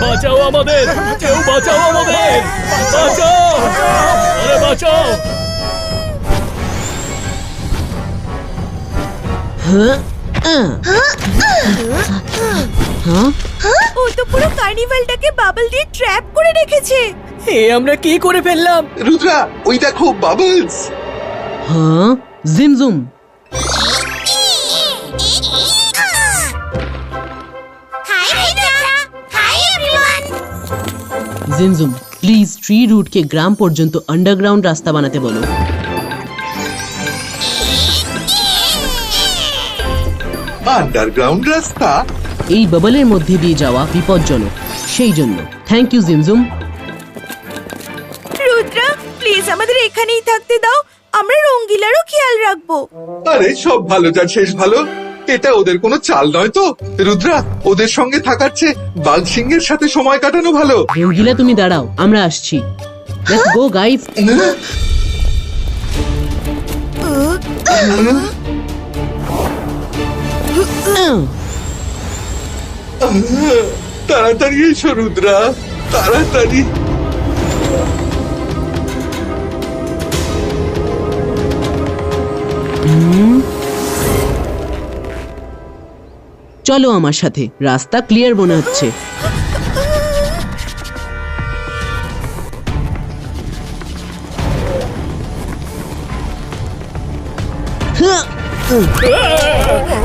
বাঁচাও আমাদের, কেউ বাঁচাও আমাদের, বাঁচাও, আরে বাঁচাও। ও তো পুরো কার্নিভালটাকে বাবল দিয়ে ট্র্যাপ করে রেখেছে। আমরা কি করে ফেললাম? রুদ্রা, ওই দেখো বাবলস। হ্যাঁ, জিমজুম। জিমজুম, প্লিজ ট্রি রুটকে গ্রাম পর্যন্ত আন্ডারগ্রাউন্ড রাস্তা বানাতে বলো। আন্ডারগ্রাউন্ড রাস্তা? এই বাবলের মধ্যে দিয়ে যাওয়া বিপজ্জনক, সেই জন্য। থ্যাংক ইউ জিমজুম। রুদ্রা, প্লিজ আমাদের এখানেই থাকতে দাও, আমরা রঙ্গিলারও খেয়াল রাখবো। আরে সব ভালো যার শেষ ভালো। এটা ওদের কোনো চাল নয় তো। রুদ্রা, ওদের সঙ্গে থাকার চেয়ে বাঘ সিংহের সাথে সময় কাটানো ভালো। রঙ্গিলা তুমি দাঁড়াও, আমরা আসছি। Let's go guys. তাড়াতাড়ি এসো রুদ্রা, তাড়াতাড়ি। চলো আমার সাথে, রাস্তা ক্লিয়ার মনে হচ্ছে।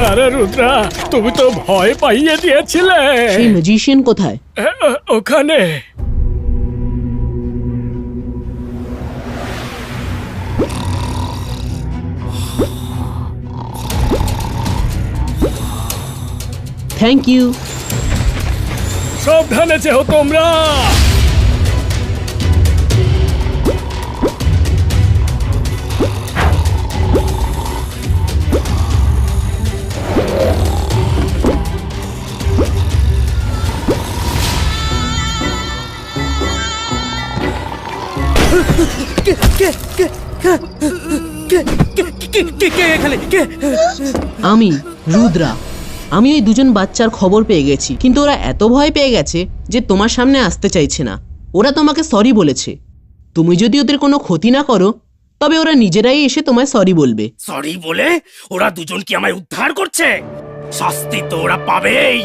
আরে রুদ্রা, তুমি তো ভয় পাইয়ে দিয়েছিলে। সেই ম্যাজিশিয়ান কোথায়? ওখানে। Thank you. সাবধানে যেও তোমরা। আমি রুদ্রা। আমি ওই দুজন বাচ্চার খবর পেয়ে গেছি, কিন্তু ওরা এত ভয় পেয়ে গেছে যে তোমার সামনে আসতে চাইছে না। ওরা তোমাকে সরি বলেছে। তুমি যদি ওদের কোনো ক্ষতি না করো, তবে ওরা নিজেরাই এসে তোমায় সরি বলবে। সরি বলে ওরা দুজন কি আমায় উদ্ধার করছে? শাস্তি তো ওরা পাবেই।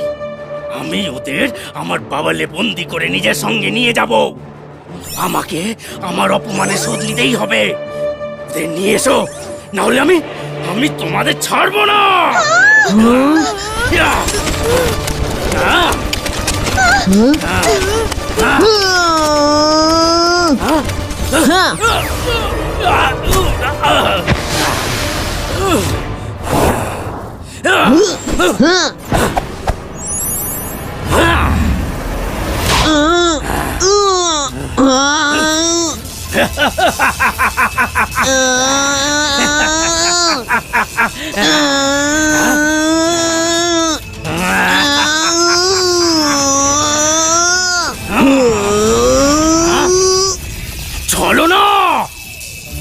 আমি ওদের আমার বাবালে বন্দি করে নিজের সঙ্গে নিয়ে যাব। আমাকে আমার অপমানে শোধ নিতেই হবে। ওদের নিয়ে এসো, না হলে আমি তোমাদের ছাড়বো না। চলো না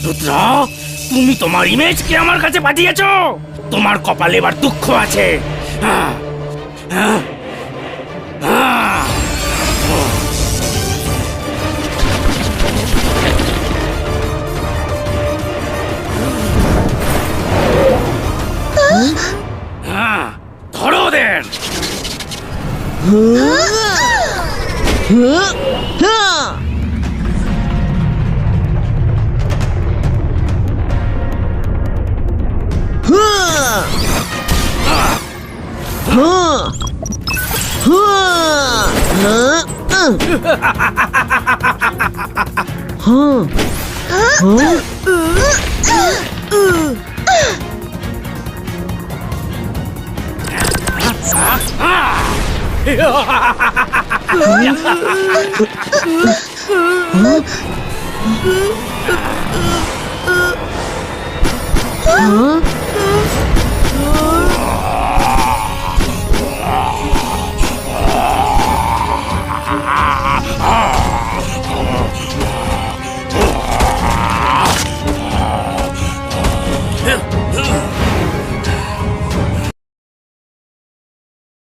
রুদ্রা, তুমি তোমার ইমেজকে আমার কাছে পাঠিয়েছো। তোমার কপালে এবার দুঃখ আছে। ধরো ওদের। Huh?